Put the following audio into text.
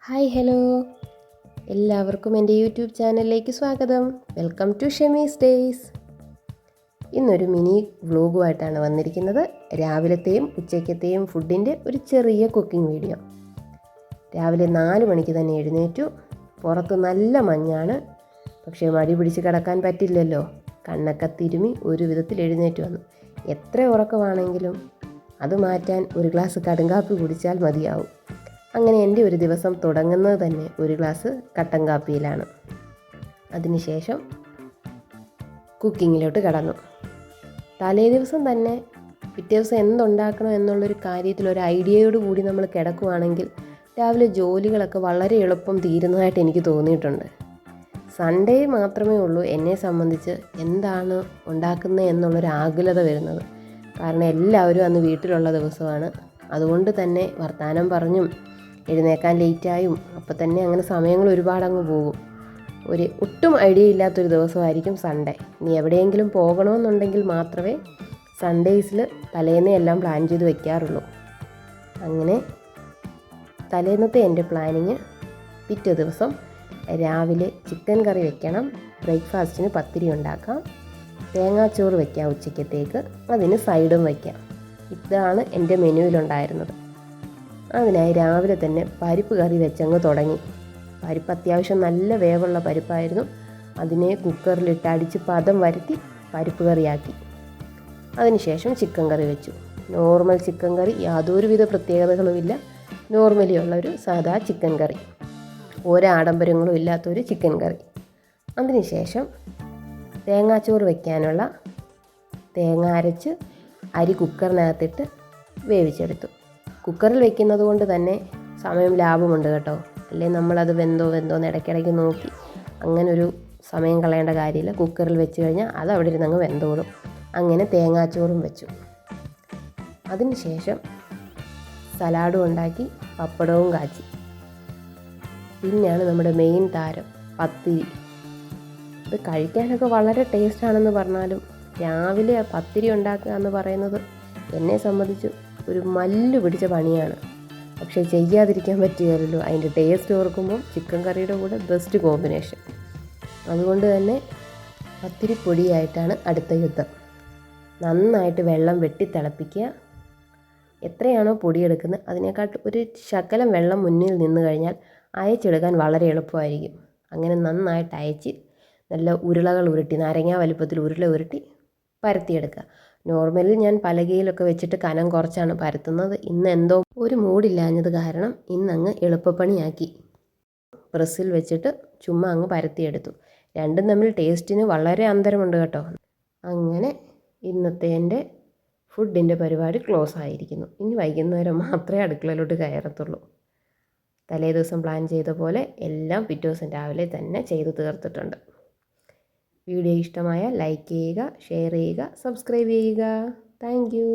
Hi hello, എല്ലാവർക്കും എൻ്റെ YouTube ചാനലിലേക്ക് സ്വാഗതം. Welcome to Shemi's days. ഇന്നൊരു മിനി വ്ലോഗുമായിട്ടാണ് വന്നിരിക്കുന്നത്. രാവിലത്തെയും ഉച്ചയ്ക്കത്തെയും ഫുഡിൻ്റെ ഒരു ചെറിയ കുക്കിംഗ് വീഡിയോ. രാവിലെ 4 മണിക്ക് തന്നെ എഴുന്നേറ്റു. പുറത്ത് നല്ല മഞ്ഞാണ്, പക്ഷേ മടി പിടിച്ച് കിടക്കാൻ പറ്റില്ലല്ലോ. കണ്ണൊക്കെ തിരുമി ഒരു വിധത്തിൽ എഴുന്നേറ്റ് വന്നു. എത്ര ഉറക്കമാണെങ്കിലും അത് മാറ്റാൻ ഒരു ഗ്ലാസ് കടുങ്കാപ്പി കുടിച്ചാൽ മതിയാവും. അങ്ങനെ എൻ്റെ ഒരു ദിവസം തുടങ്ങുന്നത് തന്നെ ഒരു ഗ്ലാസ് കട്ടൻ കാപ്പിയിലാണ്. അതിനുശേഷം കുക്കിങ്ങിലോട്ട് കടന്നു. തലേ ദിവസം തന്നെ പിറ്റേ ദിവസം എന്തുണ്ടാക്കണം എന്നുള്ളൊരു കാര്യത്തിൽ ഒരു ഐഡിയയോട് കൂടി നമ്മൾ കിടക്കുകയാണെങ്കിൽ രാവിലെ ജോലികളൊക്കെ വളരെ എളുപ്പം തീരുന്നതായിട്ട് എനിക്ക് തോന്നിയിട്ടുണ്ട്. സൺഡേ മാത്രമേ ഉള്ളൂ എന്നെ സംബന്ധിച്ച് എന്താണ് ഉണ്ടാക്കുന്നത് എന്നുള്ളൊരു ആകുലത വരുന്നത്. കാരണം എല്ലാവരും അന്ന് വീട്ടിലുള്ള ദിവസമാണ്. അതുകൊണ്ട് തന്നെ വർത്തമാനം പറഞ്ഞും എഴുന്നേക്കാൻ ലേറ്റായും അപ്പോൾ തന്നെ അങ്ങനെ സമയങ്ങൾ ഒരുപാടങ്ങ് പോകും. ഒട്ടും ഐഡിയ ഇല്ലാത്തൊരു ദിവസമായിരിക്കും സൺഡേ. ഇനി എവിടെയെങ്കിലും പോകണമെന്നുണ്ടെങ്കിൽ മാത്രമേ സൺഡേയ്സിൽ തലേന്നേ എല്ലാം പ്ലാൻ ചെയ്ത് വയ്ക്കാറുള്ളൂ. അങ്ങനെ തലേന്നത്തെ എൻ്റെ പ്ലാനിങ്, പിറ്റേ ദിവസം രാവിലെ ചിക്കൻ കറി വെക്കണം, ബ്രേക്ക്ഫാസ്റ്റിന് പത്തിരി ഉണ്ടാക്കാം, തേങ്ങാച്ചോറ് വയ്ക്കാം ഉച്ചയ്ക്കത്തേക്ക്, അതിന് സൈഡും വയ്ക്കാം. ഇതാണ് എൻ്റെ മെനുവിലുണ്ടായിരുന്നത്. അതിനായി രാവിലെ തന്നെ പരിപ്പ് കറി വെച്ചങ്ങ് തുടങ്ങി. പരിപ്പ് അത്യാവശ്യം നല്ല വേവുള്ള പരിപ്പായിരുന്നു. അതിനെ കുക്കറിലിട്ട് അടിച്ച് പദം വരുത്തി പരിപ്പ് കറിയാക്കി. അതിനുശേഷം ചിക്കൻ കറി വെച്ചു. നോർമൽ ചിക്കൻ കറി, യാതൊരുവിധ പ്രത്യേകതകളുമില്ല, നോർമലി ഉള്ളൊരു സാധാ ചിക്കൻ കറി, ഒരാഡംബരങ്ങളും ഇല്ലാത്തൊരു ചിക്കൻ കറി. അതിനുശേഷം തേങ്ങാച്ചോറ് വയ്ക്കാനുള്ള തേങ്ങ അരച്ച് അരി കുക്കറിനകത്തിട്ട് വേവിച്ചെടുത്തു. കുക്കറിൽ വെക്കുന്നത് കൊണ്ട് തന്നെ സമയം ലാഭമുണ്ട് കേട്ടോ. അല്ലെങ്കിൽ നമ്മളത് വെന്തോന്ന് ഇടയ്ക്കിടയ്ക്ക് നോക്കി അങ്ങനൊരു സമയം കളയേണ്ട കാര്യമില്ല. കുക്കറിൽ വെച്ച് കഴിഞ്ഞാൽ അത് അവിടെ ഇരുന്നങ്ങ് വെന്തോളും. അങ്ങനെ തേങ്ങാച്ചോറും വെച്ചു. അതിനുശേഷം സലാഡും ഉണ്ടാക്കി, പപ്പടവും കാച്ചി. പിന്നെയാണ് നമ്മുടെ മെയിൻ താരം പത്തിരി. ഇത് കഴിക്കാനൊക്കെ വളരെ ടേസ്റ്റാണെന്ന് പറഞ്ഞാലും രാവിലെ പത്തിരി ഉണ്ടാക്കുക എന്ന് പറയുന്നത് എന്നെ സംബന്ധിച്ച് ഒരു മല്ല് പിടിച്ച പണിയാണ്. പക്ഷേ ചെയ്യാതിരിക്കാൻ പറ്റുകയില്ലല്ലോ. അതിൻ്റെ ടേസ്റ്റ് ഓർക്കുമ്പോൾ ചിക്കൻ കറിയുടെ കൂടെ ബെസ്റ്റ് കോമ്പിനേഷൻ. അതുകൊണ്ട് തന്നെ പത്തിരിപ്പൊടിയായിട്ടാണ് അടുത്ത യുദ്ധം. നന്നായിട്ട് വെള്ളം വെട്ടി തിളപ്പിക്കുക. എത്രയാണോ പൊടിയെടുക്കുന്നത് അതിനേക്കാട്ട് ഒരു ശകലം വെള്ളം മുന്നിൽ നിന്ന് കഴിഞ്ഞാൽ അയച്ചെടുക്കാൻ വളരെ എളുപ്പമായിരിക്കും. അങ്ങനെ നന്നായിട്ട് അയച്ച് നല്ല ഉരുളകൾ ഉരുട്ടി, നാരങ്ങ വലുപ്പത്തിൽ ഉരുള ഉരുട്ടി പരത്തിയെടുക്കുക. നോർമലി ഞാൻ പലകയിലൊക്കെ വെച്ചിട്ട് കനം കുറച്ചാണ് പരത്തുന്നത്. ഇന്ന് എന്തോ ഒരു മൂടില്ലാഞ്ഞത് കാരണം ഇന്നങ്ങ് എളുപ്പപ്പണിയാക്കി. പ്രസ്സിൽ വെച്ചിട്ട് ചുമ്മാ അങ്ങ് പരത്തിയെടുത്തു. രണ്ടും തമ്മിൽ ടേസ്റ്റിന് വളരെ അന്തരമുണ്ട് കേട്ടോ. അങ്ങനെ ഇന്നത്തെ എൻ്റെ ഫുഡിൻ്റെ പരിപാടി ക്ലോസ് ആയിരിക്കുന്നു. ഇനി വൈകുന്നേരം മാത്രമേ അടുക്കളയിലോട്ട് കയറത്തുള്ളൂ. തലേ ദിവസം പ്ലാൻ ചെയ്ത പോലെ എല്ലാം പിറ്റേ ദിവസം രാവിലെ തന്നെ ചെയ്ത് തീർത്തിട്ടുണ്ട്. വീഡിയോ ഇഷ്ടമായാൽ ലൈക്ക് ചെയ്യുക, ഷെയർ ചെയ്യുക, സബ്സ്ക്രൈബ് ചെയ്യുക. Thank you.